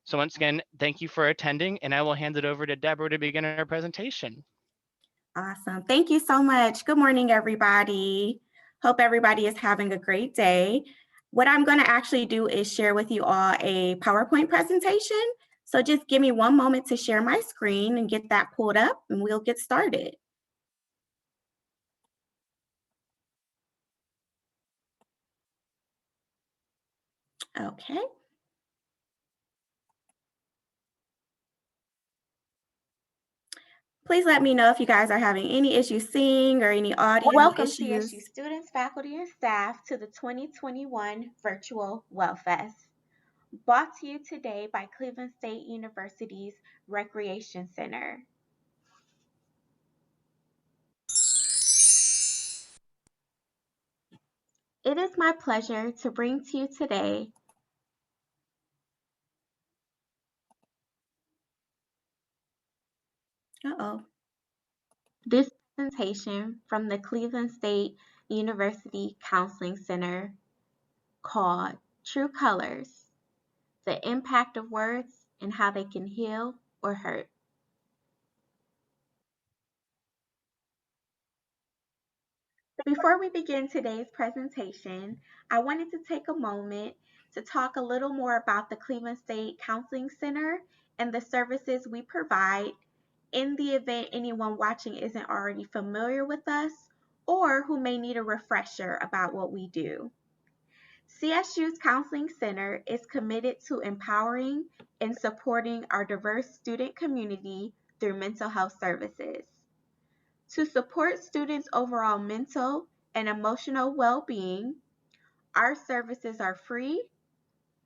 So once again, thank you for attending, and I will hand it over to Deborah to begin our presentation. Awesome. Thank you so much. Good morning, everybody. Hope everybody is having a great day. What I'm going to actually do is share with you all a PowerPoint presentation. So just give me one moment to share my screen and get that pulled up, and we'll get started. Okay. Please let me know if you guys are having any issues seeing or any audio Welcome issues. CSU students, faculty, and staff to the 2021 Virtual WellFest, brought to you today by Cleveland State University's Recreation Center. It is my pleasure to bring to you today this presentation from the Cleveland State University Counseling Center called True Colors: The Impact of Words and How They Can Heal or Hurt. Before we begin today's presentation, I wanted to take a moment to talk a little more about the Cleveland State Counseling Center and the services we provide in the event anyone watching isn't already familiar with us or who may need a refresher about what we do. CSU's Counseling Center is committed to empowering and supporting our diverse student community through mental health services. To support students' overall mental and emotional well-being, our services are free,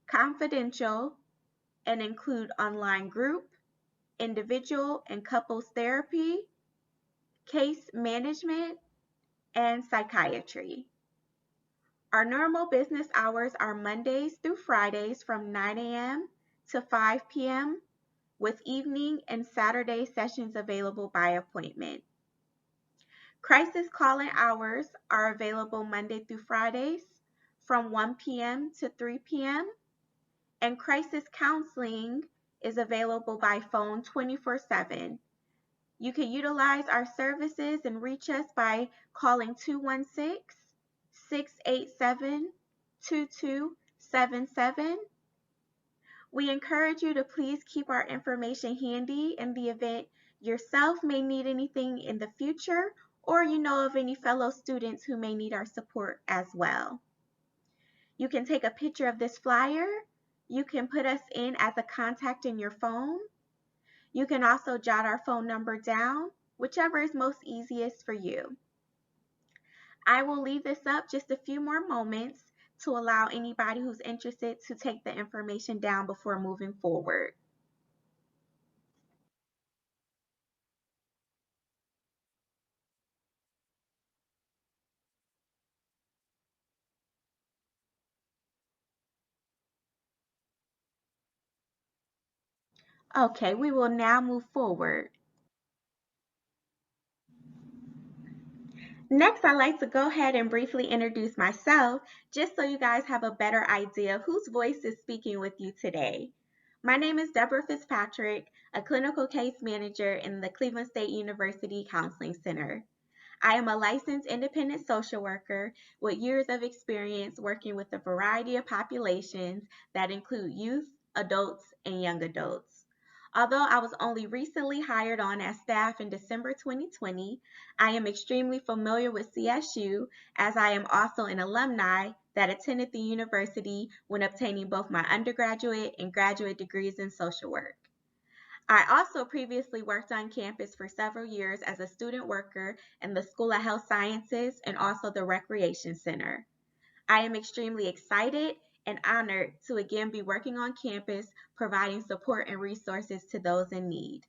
confidential, and include online group, individual and couples therapy, case management, and psychiatry. Our normal business hours are Mondays through Fridays from 9 a.m. to 5 p.m. with evening and Saturday sessions available by appointment. Crisis call-in hours are available Monday through Fridays from 1 p.m. to 3 p.m. and crisis counseling is available by phone 24/7. You can utilize our services and reach us by calling 216-687-2277. We encourage you to please keep our information handy in the event yourself may need anything in the future, or you know of any fellow students who may need our support as well. You can take a picture of this flyer. You can put us in as a contact in your phone. You can also jot our phone number down, whichever is most easiest for you. I will leave this up just a few more moments to allow anybody who's interested to take the information down before moving forward. Okay, we will now move forward. Next, I'd like to go ahead and briefly introduce myself, just so you guys have a better idea of whose voice is speaking with you today. My name is Deborah Fitzpatrick, a clinical case manager in the Cleveland State University Counseling Center. I am a licensed independent social worker with years of experience working with a variety of populations that include youth, adults, and young adults. Although I was only recently hired on as staff in December 2020, I am extremely familiar with CSU as I am also an alumni that attended the university when obtaining both my undergraduate and graduate degrees in social work. I also previously worked on campus for several years as a student worker in the School of Health Sciences and also the Recreation Center. I am extremely excited and honored to again be working on campus, providing support and resources to those in need.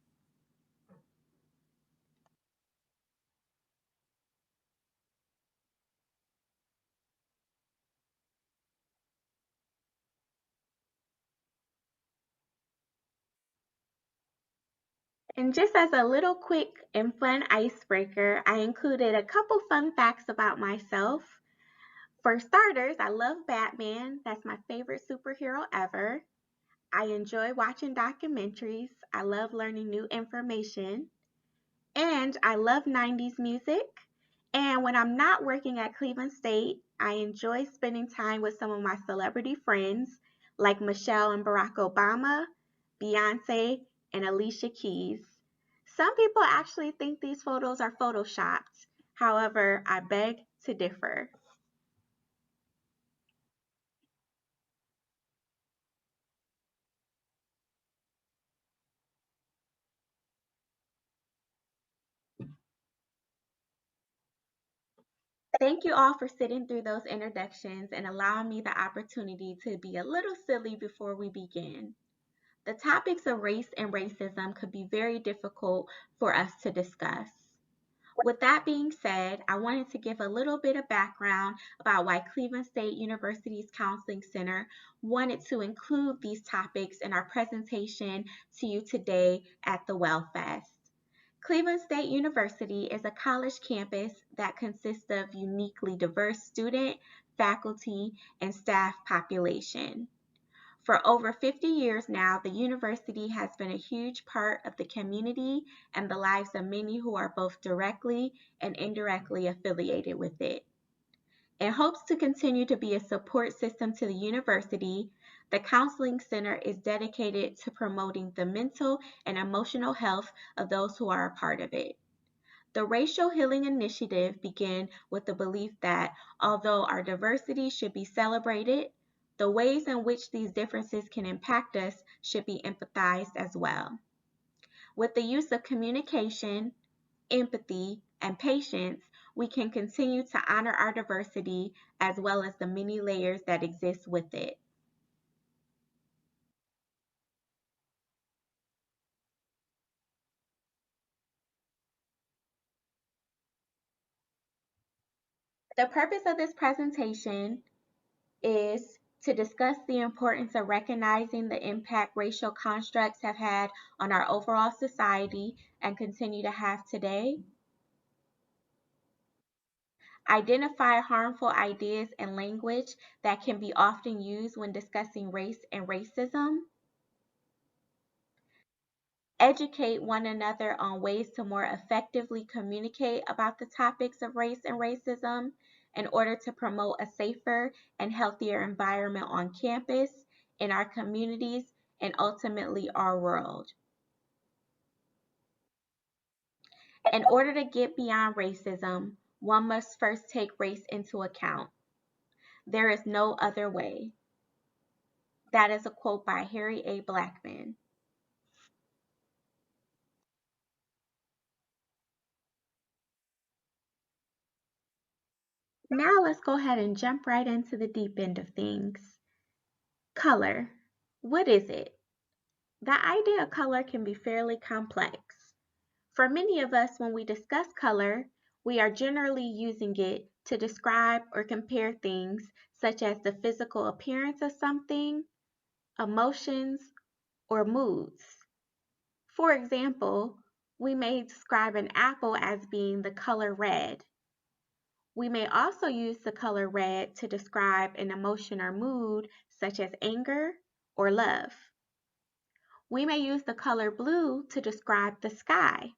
And just as a little quick and fun icebreaker, I included a couple fun facts about myself. For starters, I love Batman. That's my favorite superhero ever. I enjoy watching documentaries. I love learning new information. And I love 90s music. And when I'm not working at Cleveland State, I enjoy spending time with some of my celebrity friends like Michelle and Barack Obama, Beyonce, and Alicia Keys. Some people actually think these photos are photoshopped. However, I beg to differ. Thank you all for sitting through those introductions and allowing me the opportunity to be a little silly before we begin. The topics of race and racism could be very difficult for us to discuss. With that being said, I wanted to give a little bit of background about why Cleveland State University's Counseling Center wanted to include these topics in our presentation to you today at the WellFest. Cleveland State University is a college campus that consists of uniquely diverse student, faculty, and staff population. For over 50 years now, the university has been a huge part of the community and the lives of many who are both directly and indirectly affiliated with it. In hopes to continue to be a support system to the university, the Counseling Center is dedicated to promoting the mental and emotional health of those who are a part of it. The Racial Healing Initiative began with the belief that although our diversity should be celebrated, the ways in which these differences can impact us should be empathized as well. With the use of communication, empathy, and patience, we can continue to honor our diversity as well as the many layers that exist with it. The purpose of this presentation is to discuss the importance of recognizing the impact racial constructs have had on our overall society and continue to have today, identify harmful ideas and language that can be often used when discussing race and racism, educate one another on ways to more effectively communicate about the topics of race and racism in order to promote a safer and healthier environment on campus, in our communities, and ultimately our world. In order to get beyond racism, one must first take race into account. There is no other way. That is a quote by Harry A. Blackman. Now let's go ahead and jump right into the deep end of things. Color. What is it? The idea of color can be fairly complex. For many of us, when we discuss color, we are generally using it to describe or compare things such as the physical appearance of something, emotions, or moods. For example, we may describe an apple as being the color red. We may also use the color red to describe an emotion or mood such as anger or love. We may use the color blue to describe the sky.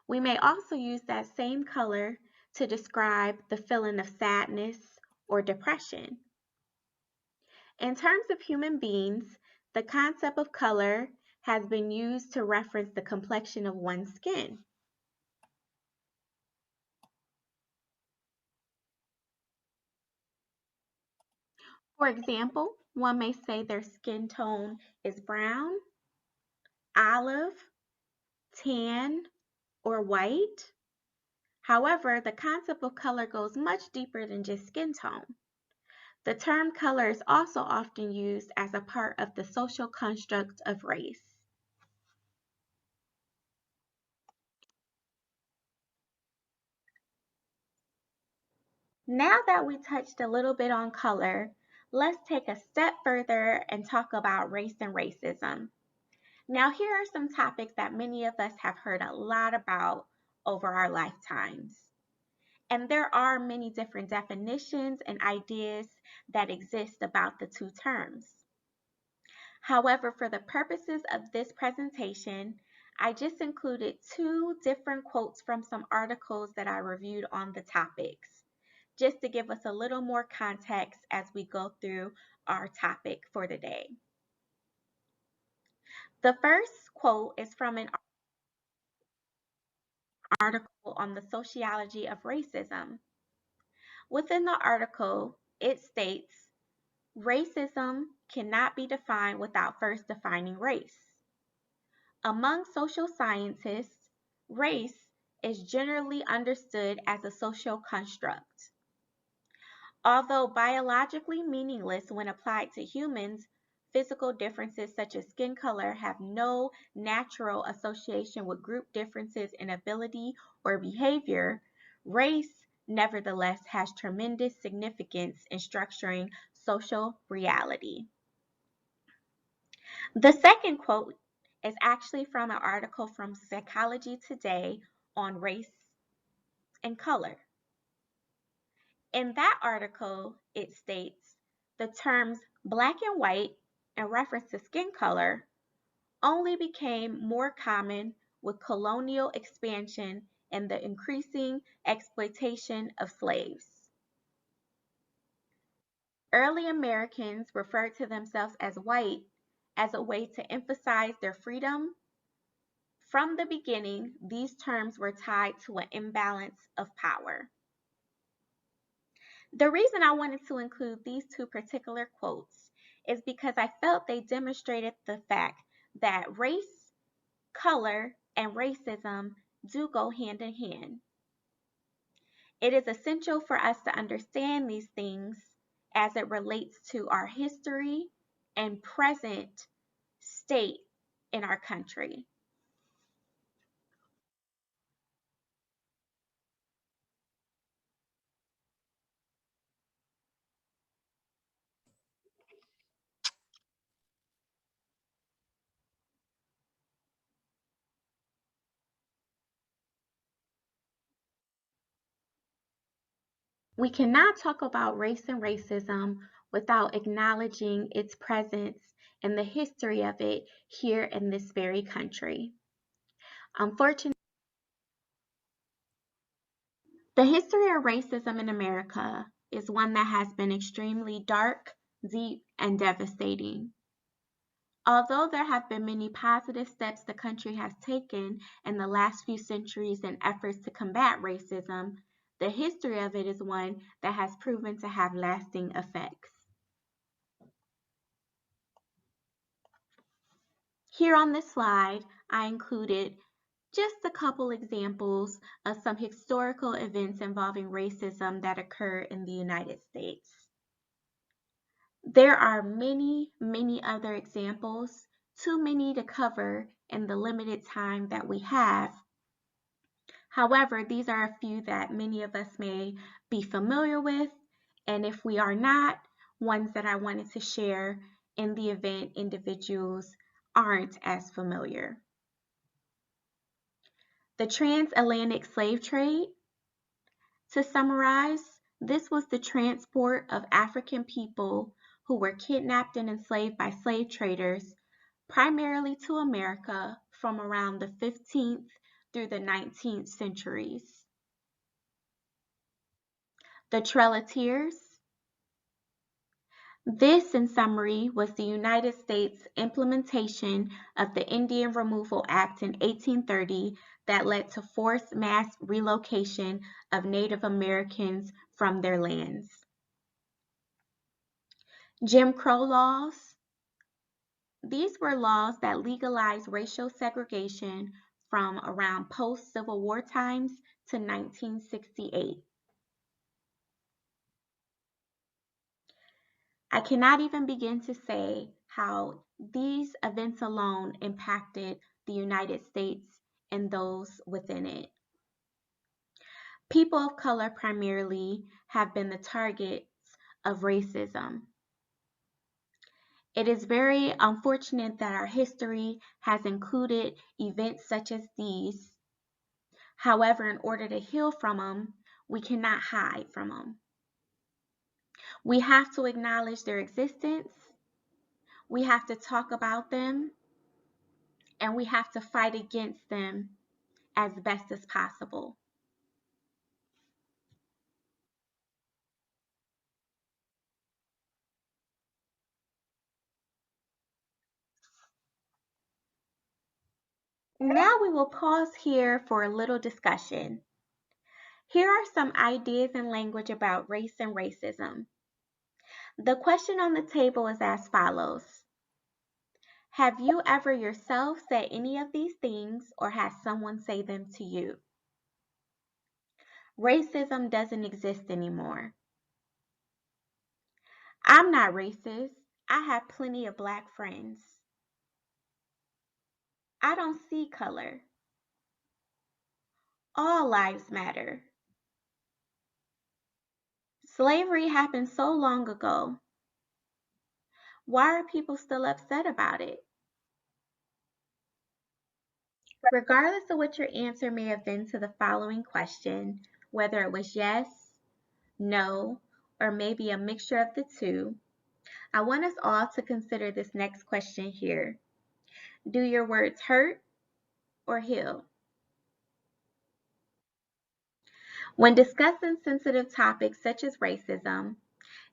We may also use that same color to describe the feeling of sadness or depression. In terms of human beings, the concept of color has been used to reference the complexion of one's skin. For example, one may say their skin tone is brown, olive, tan, or white. However, the concept of color goes much deeper than just skin tone. The term color is also often used as a part of the social construct of race. Now that we touched a little bit on color, let's take a step further and talk about race and racism. Now, here are some topics that many of us have heard a lot about over our lifetimes. And there are many different definitions and ideas that exist about the two terms. However, for the purposes of this presentation, I just included two different quotes from some articles that I reviewed on the topics, just to give us a little more context as we go through our topic for today. The first quote is from an article on the sociology of racism. Within the article, it states, racism cannot be defined without first defining race. Among social scientists, race is generally understood as a social construct. Although biologically meaningless when applied to humans, physical differences such as skin color have no natural association with group differences in ability or behavior. Race, nevertheless, has tremendous significance in structuring social reality. The second quote is actually from an article from Psychology Today on race and color. In that article, it states the terms black and white in reference to skin color only became more common with colonial expansion and the increasing exploitation of slaves. Early Americans referred to themselves as white as a way to emphasize their freedom. From the beginning, these terms were tied to an imbalance of power. The reason I wanted to include these two particular quotes is because I felt they demonstrated the fact that race, color, and racism do go hand in hand. It is essential for us to understand these things as it relates to our history and present state in our country. We cannot talk about race and racism without acknowledging its presence and the history of it here in this very country. Unfortunately, the history of racism in America is one that has been extremely dark, deep, and devastating. Although there have been many positive steps the country has taken in the last few centuries in efforts to combat racism, the history of it is one that has proven to have lasting effects. Here on this slide, I included just a couple examples of some historical events involving racism that occur in the United States. There are many, many other examples, too many to cover in the limited time that we have. However, these are a few that many of us may be familiar with, and if we are not, ones that I wanted to share in the event individuals aren't as familiar. The transatlantic slave trade. To summarize, this was the transport of African people who were kidnapped and enslaved by slave traders, primarily to America from around the 15th through the 19th centuries. The Trail of Tears. This, in summary, was the United States implementation of the Indian Removal Act in 1830 that led to forced mass relocation of Native Americans from their lands. Jim Crow laws. These were laws that legalized racial segregation from around post-Civil War times to 1968. I cannot even begin to say how these events alone impacted the United States and those within it. People of color primarily have been the targets of racism. It is very unfortunate that our history has included events such as these. However, in order to heal from them, we cannot hide from them. We have to acknowledge their existence. We have to talk about them, and we have to fight against them as best as possible. Now we will pause here for a little discussion. Here are some ideas and language about race and racism. The question on the table is as follows. Have you ever yourself said any of these things, or has someone say them to you? Racism doesn't exist anymore. I'm not racist. I have plenty of Black friends. I don't see color. All lives matter. Slavery happened so long ago. Why are people still upset about it? Regardless of what your answer may have been to the following question, whether it was yes, no, or maybe a mixture of the two, I want us all to consider this next question here. Do your words hurt or heal? When discussing sensitive topics such as racism,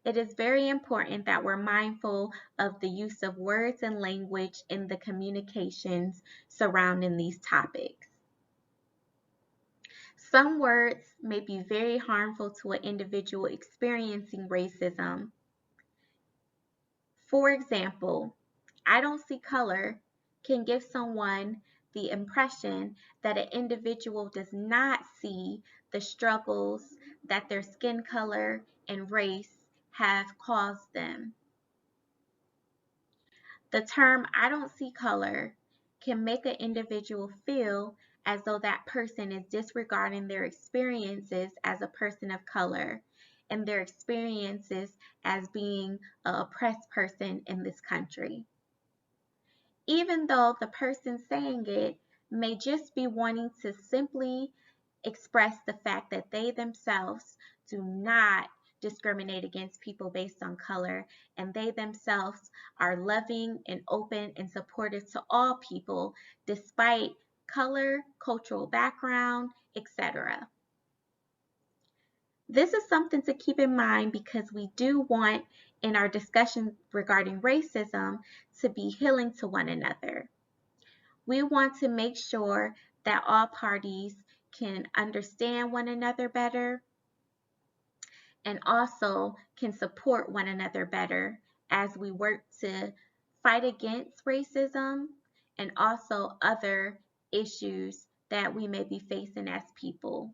it is very important that we're mindful of the use of words and language in the communications surrounding these topics. Some words may be very harmful to an individual experiencing racism. For example, I don't see color can give someone the impression that an individual does not see the struggles that their skin color and race have caused them. The term I don't see color can make an individual feel as though that person is disregarding their experiences as a person of color and their experiences as being an oppressed person in this country. Even though the person saying it may just be wanting to simply express the fact that they themselves do not discriminate against people based on color, and they themselves are loving and open and supportive to all people despite color, cultural background, etc. This is something to keep in mind because we do want in our discussion regarding racism to be healing to one another. We want to make sure that all parties can understand one another better and also can support one another better as we work to fight against racism and also other issues that we may be facing as people.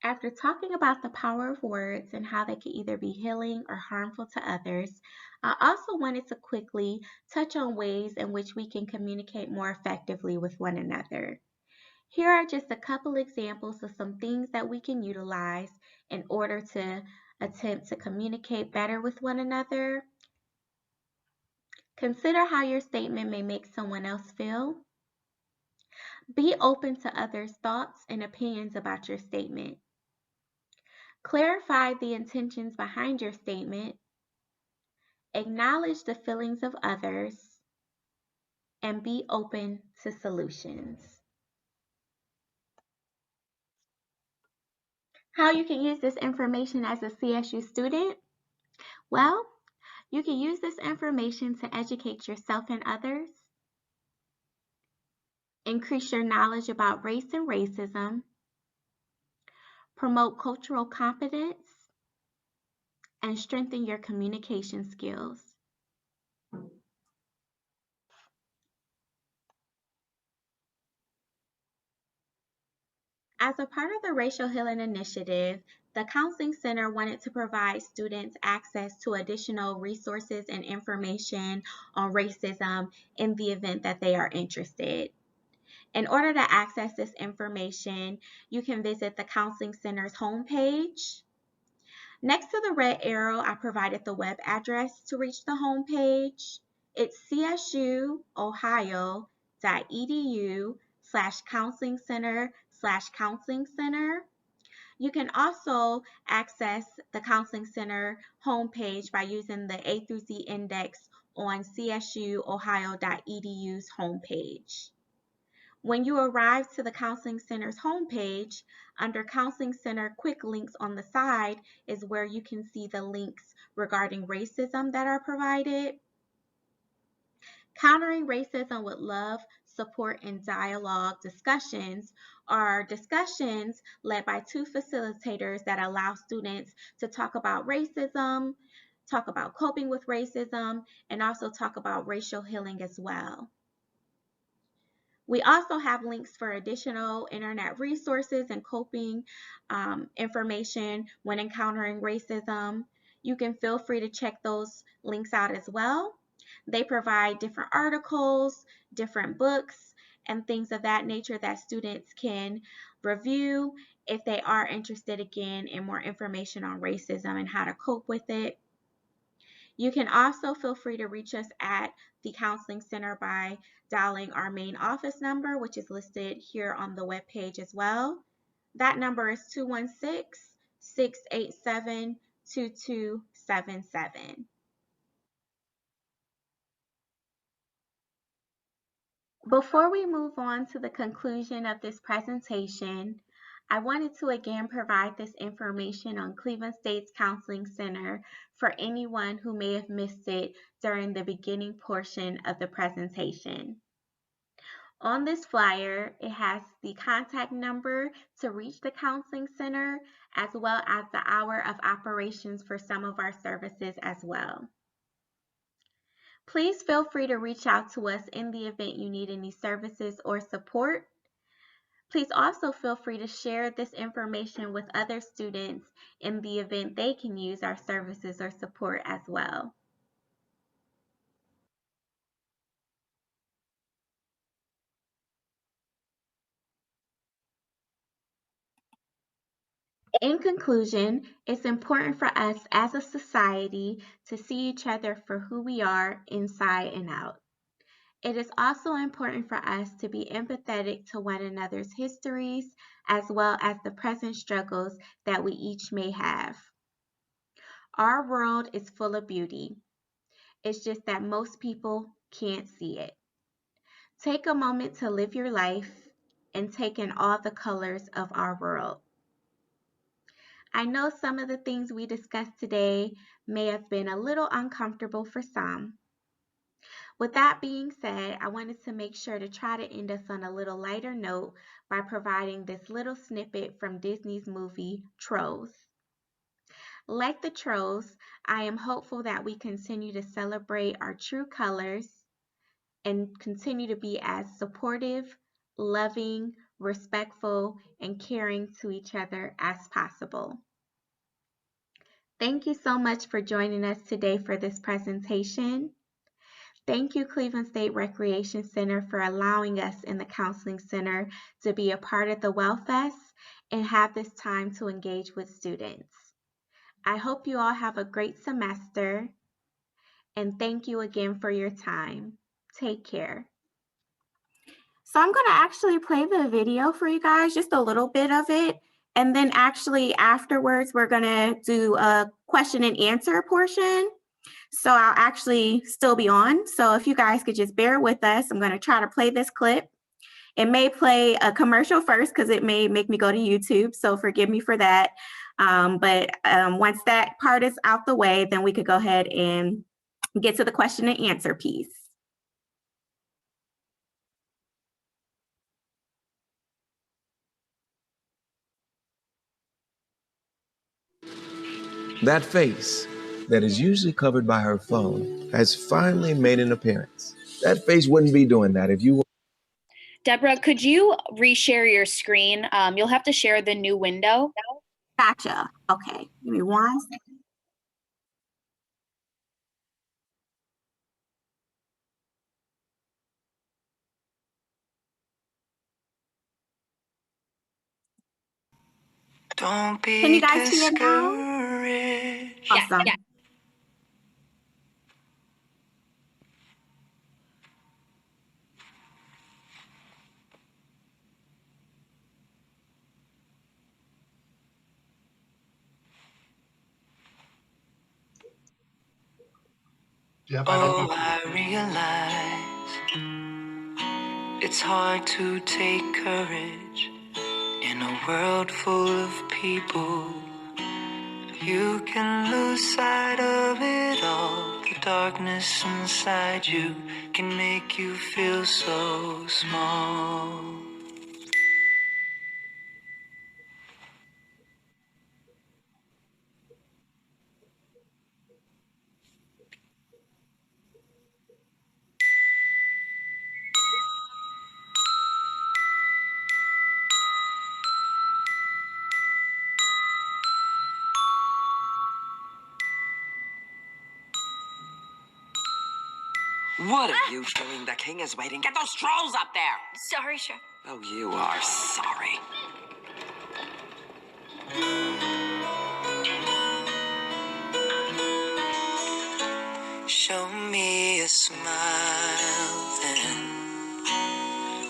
After talking about the power of words and how they can either be healing or harmful to others, I also wanted to quickly touch on ways in which we can communicate more effectively with one another. Here are just a couple examples of some things that we can utilize in order to attempt to communicate better with one another. Consider how your statement may make someone else feel. Be open to others' thoughts and opinions about your statement. Clarify the intentions behind your statement. Acknowledge the feelings of others, and be open to solutions. How you can use this information as a CSU student? Well, you can use this information to educate yourself and others, increase your knowledge about race and racism, promote cultural competence, and strengthen your communication skills. As a part of the Racial Healing Initiative, the Counseling Center wanted to provide students access to additional resources and information on racism in the event that they are interested. In order to access this information, you can visit the Counseling Center's homepage. Next to the red arrow, I provided the web address to reach the homepage. It's csuohio.edu/counseling center/counseling center. You can also access the Counseling Center homepage by using the A through Z index on csuohio.edu's homepage. When you arrive to the Counseling Center's homepage, under Counseling Center Quick Links on the side is where you can see the links regarding racism that are provided. Countering Racism with Love, Support, and Dialogue discussions are discussions led by two facilitators that allow students to talk about racism, talk about coping with racism, and also talk about racial healing as well. We also have links for additional internet resources and coping information when encountering racism. You can feel free to check those links out as well. They provide different articles, different books, and things of that nature that students can review if they are interested again in more information on racism and how to cope with it. You can also feel free to reach us at the Counseling Center by dialing our main office number, which is listed here on the webpage as well. That number is 216-687-2277. Before we move on to the conclusion of this presentation, I wanted to again provide this information on Cleveland State's Counseling Center for anyone who may have missed it during the beginning portion of the presentation. On this flyer, it has the contact number to reach the Counseling Center, as well as the hour of operations for some of our services as well. Please feel free to reach out to us in the event you need any services or support. Please also feel free to share this information with other students in the event they can use our services or support as well. In conclusion, it's important for us as a society to see each other for who we are inside and out. It is also important for us to be empathetic to one another's histories as well as the present struggles that we each may have. Our world is full of beauty. It's just that most people can't see it. Take a moment to live your life and take in all the colors of our world. I know some of the things we discussed today may have been a little uncomfortable for some. With that being said, I wanted to make sure to try to end us on a little lighter note by providing this little snippet from Disney's movie Trolls. Like the Trolls, I am hopeful that we continue to celebrate our true colors and continue to be as supportive, loving, respectful, and caring to each other as possible. Thank you so much for joining us today for this presentation. Thank you, Cleveland State Recreation Center, for allowing us in the Counseling Center to be a part of the WellFest and have this time to engage with students. I hope you all have a great semester, and thank you again for your time. Take care. So I'm going to actually play the video for you guys, just a little bit of it. And then actually afterwards, we're going to do a question and answer portion. So I'll actually still be on. So if you guys could just bear with us, I'm going to try to play this clip. It may play a commercial first because it may make me go to YouTube. So forgive me for that. But once that part is out the way, then we could go ahead and get to the question and answer piece. That face that is usually covered by her phone has finally made an appearance. That face wouldn't be doing that if you were. Deborah, could you reshare your screen? You'll have to share the new window. Gotcha. Okay, give me 1 second. Don't be Can you guys see it now? Awesome. Yeah. Oh, I realize it's hard to take courage in a world full of people. You can lose sight of it all. The darkness inside you can make you feel so small. What are you doing? The king is waiting. Get those trolls up there! Sorry, Chef. Oh, you are sorry. Show me a smile then.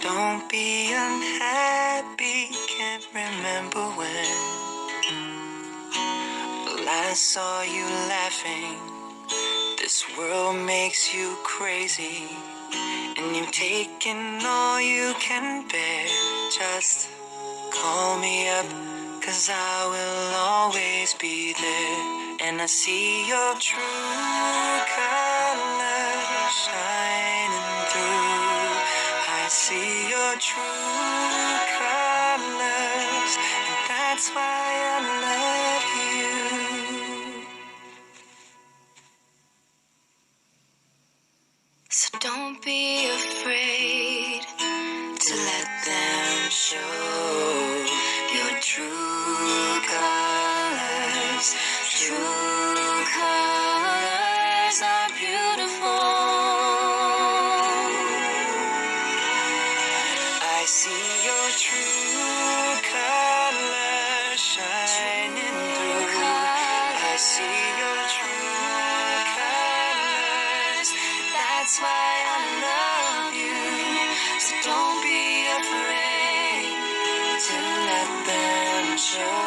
Don't be unhappy. Can't remember when last saw you laughing. This world makes you crazy, and you've taken all you can bear. Just call me up, 'cause I will always be there. And I see your true colors shining through. I see your true colors, and that's why I love you. So don't be afraid to let them show your true colors. True colors are beautiful. I see your true colors shining through. I see your true colors. That's why I love you. So don't be afraid to let them show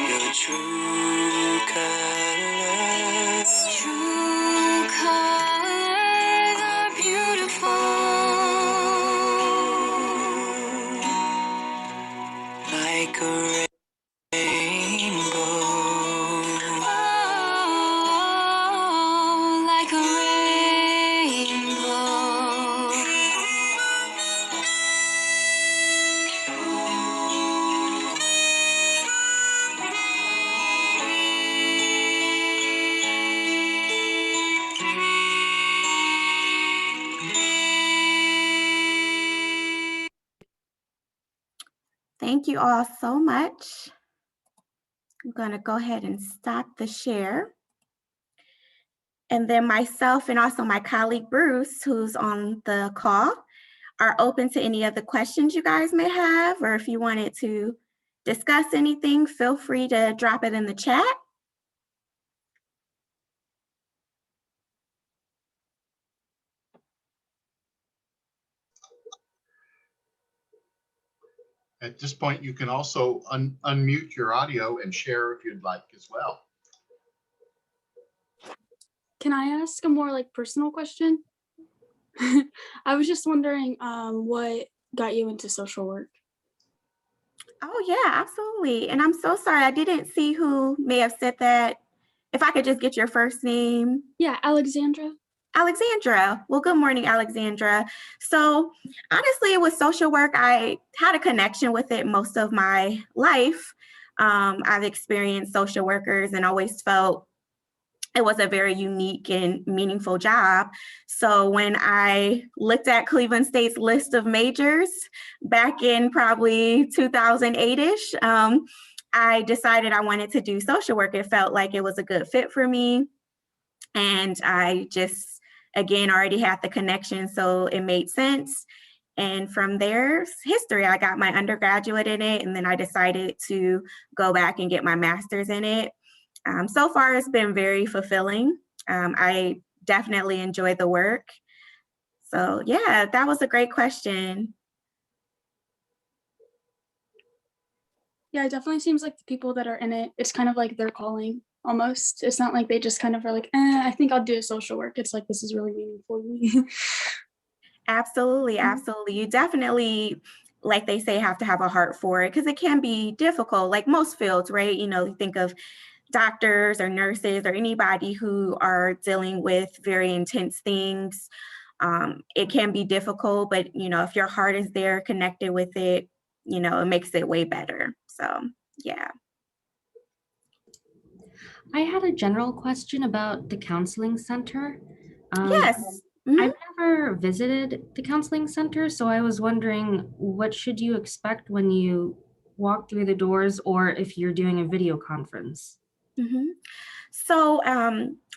your true colors. True colors are beautiful. Like a rainbow. Oh, like a rainbow. Thank you all so much. I'm going to go ahead and stop the share. And then myself and also my colleague Bruce, who's on the call, are open to any other questions you guys may have, or if you wanted to discuss anything, feel free to drop it in the chat. At this point, you can also unmute your audio and share if you'd like as well. Can I ask a more like personal question? I was just wondering what got you into social work? Oh yeah, absolutely. And I'm so sorry, I didn't see who may have said that. If I could just get your first name. Yeah, Alexandra. Alexandra. Well, good morning, Alexandra. So honestly, with social work, I had a connection with it most of my life. I've experienced social workers and always felt it was a very unique and meaningful job. So when I looked at Cleveland State's list of majors back in probably 2008-ish, I decided I wanted to do social work. It felt like it was a good fit for me. And I just, again, already had the connection, so it made sense. And from there's history. I got my undergraduate in it, and then I decided to go back and get my master's in it. So far, it's been very fulfilling. I definitely enjoy the work. So yeah, that was a great question. Yeah, it definitely seems like the people that are in it, it's kind of like their calling. almost. It's not like they just kind of are like, I think I'll do social work. It's like, this is really meaningful to me. Absolutely, absolutely. You definitely, like they say, have to have a heart for it because it can be difficult, like most fields, right? You know, you think of doctors or nurses or anybody who are dealing with very intense things. It can be difficult, but you know, if your heart is there connected with it, you know, it makes it way better. So, yeah. I had a general question about the counseling center. Yes. Mhm. I've never visited the counseling center, so I was wondering, what should you expect when you walk through the doors, or if you're doing a video conference? Mhm. So,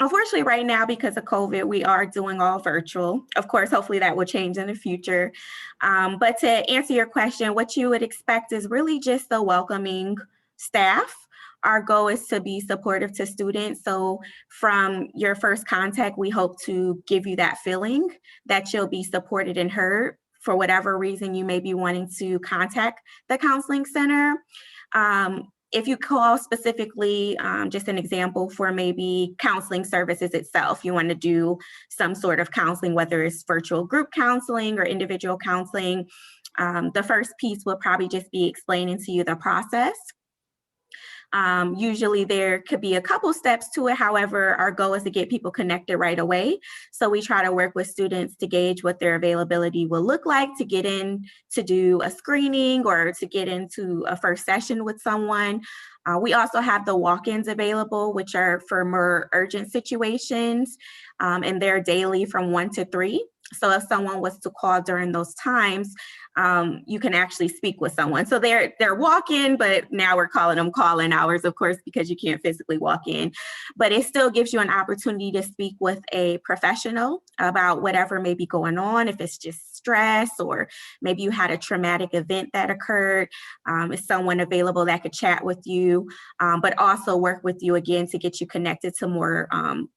unfortunately, right now, because of COVID, we are doing all virtual. Of course, hopefully that will change in the future. But to answer your question, what you would expect is really just a welcoming staff. Our goal is to be supportive to students. So from your first contact, we hope to give you that feeling that you'll be supported and heard for whatever reason you may be wanting to contact the counseling center. If you call specifically, just an example for maybe counseling services itself, you want to do some sort of counseling, whether it's virtual group counseling or individual counseling, the first piece will probably just be explaining to you the process. Usually there could be a couple steps to it. However, our goal is to get people connected right away. So we try to work with students to gauge what their availability will look like to get in to do a screening or to get into a first session with someone. We also have the walk-ins available, which are for more urgent situations, and they're daily from 1 to 3. So if someone was to call during those times, you can actually speak with someone. So they're walk-in, but now we're calling them call-in hours, of course, because you can't physically walk in. But it still gives you an opportunity to speak with a professional about whatever may be going on, if it's just stress or maybe you had a traumatic event that occurred. Is someone available that could chat with you, but also work with you again to get you connected to more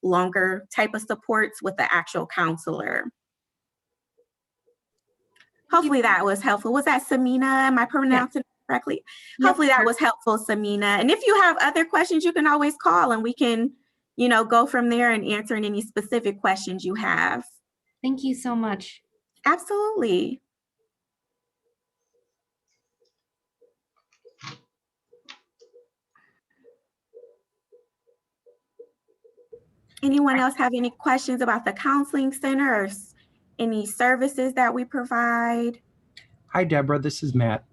longer type of supports with the actual counselor. Hopefully that was helpful. Was that Samina? Am I pronouncing it correctly? Yep. Hopefully that was helpful, Samina. And if you have other questions, you can always call and we can, you know, go from there and answer any specific questions you have. Thank you so much. Absolutely. Anyone else have any questions about the counseling center or any services that we provide? Hi, Deborah. This is Matt.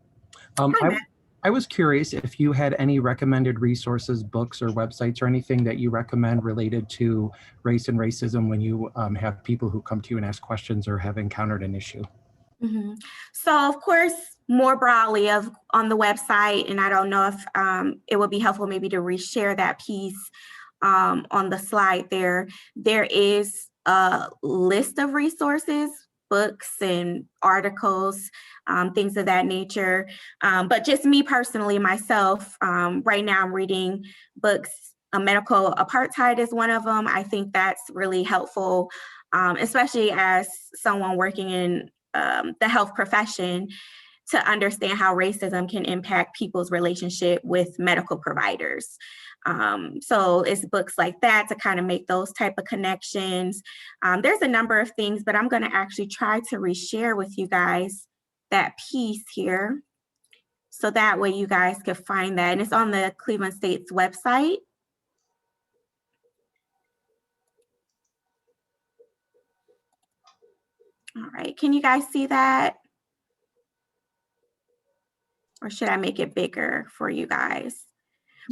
Hi, Matt. I was curious if you had any recommended resources, books, or websites, or anything that you recommend related to race and racism when you have people who come to you and ask questions or have encountered an issue. Mm-hmm. So, of course, more broadly on the website, and I don't know if it would be helpful maybe to reshare that piece on the slide there. There is a list of resources, books and articles, things of that nature. But just me personally, myself, right now I'm reading books. Medical Apartheid is one of them. I think that's really helpful, especially as someone working in the health profession, to understand how racism can impact people's relationship with medical providers. So it's books like that to kind of make those type of connections. There's a number of things, but I'm going to actually try to reshare with you guys that piece here. So that way you guys can find that. And it's on the Cleveland State's website. All right, can you guys see that? Or should I make it bigger for you guys?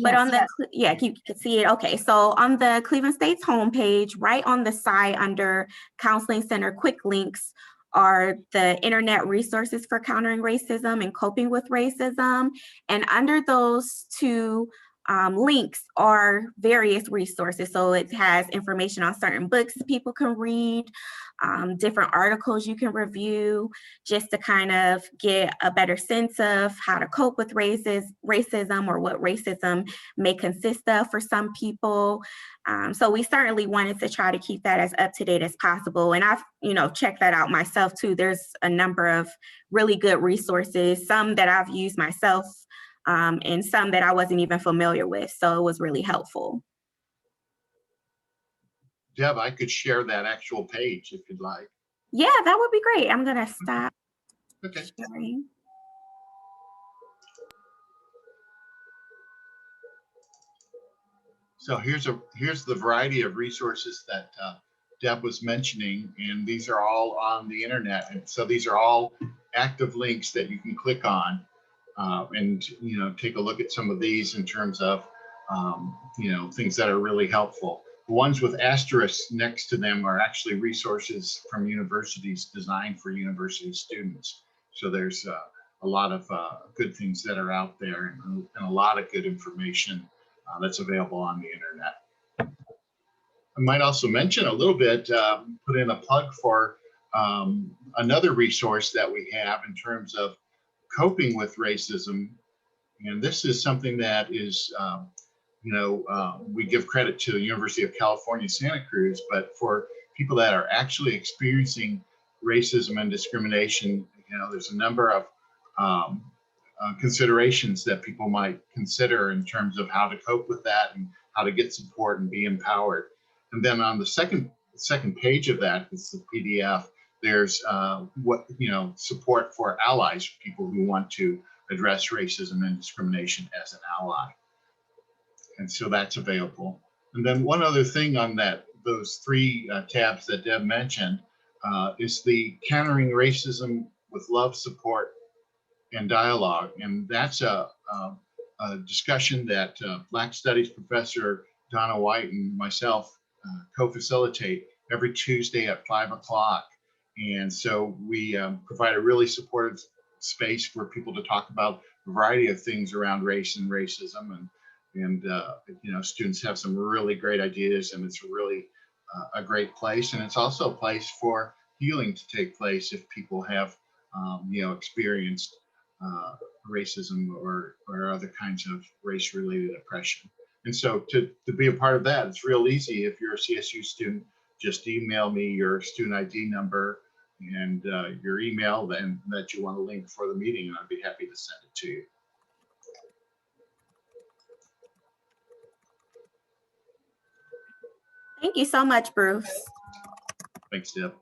But on the, yeah, you can see it. Okay, so on the Cleveland State's homepage, right on the side under Counseling Center quick links are the internet resources for countering racism and coping with racism. And under those two links are various resources. So it has information on certain books people can read, different articles you can review, just to kind of get a better sense of how to cope with racism or what racism may consist of for some people. So we certainly wanted to try to keep that as up to date as possible. And I've, checked that out myself too. There's a number of really good resources, some that I've used myself, and some that I wasn't even familiar with. So it was really helpful. Deb, I could share that actual page if you'd like. Yeah, that would be great. I'm gonna stop Okay. sharing. So here's the variety of resources that Deb was mentioning, and these are all on the internet. And so these are all active links that you can click on, and take a look at some of these in terms of things that are really helpful. The ones with asterisks next to them are actually resources from universities designed for university students. So there's a lot of good things that are out there, and a lot of good information that's available on the internet. I might also mention a little bit, put in a plug for another resource that we have in terms of coping with racism. And this is something that is, we give credit to the University of California, Santa Cruz, but for people that are actually experiencing racism and discrimination, there's a number of considerations that people might consider in terms of how to cope with that and how to get support and be empowered. And then on the second page of that, it's the PDF, there's support for allies, people who want to address racism and discrimination as an ally. And so that's available. And then one other thing on those three tabs that Deb mentioned is the Countering Racism with Love, Support, and Dialogue. And that's a discussion that Black Studies professor Donna White and myself co-facilitate every Tuesday at 5 o'clock. And so we provide a really supportive space for people to talk about a variety of things around race and racism. And students have some really great ideas, and it's really a great place. And it's also a place for healing to take place if people have experienced racism or other kinds of race-related oppression. And so to be a part of that, it's real easy. If you're a CSU student, just email me your student ID number and your email then that you want a link for the meeting, and I'd be happy to send it to you. Thank you so much, Bruce. Thanks, Deb.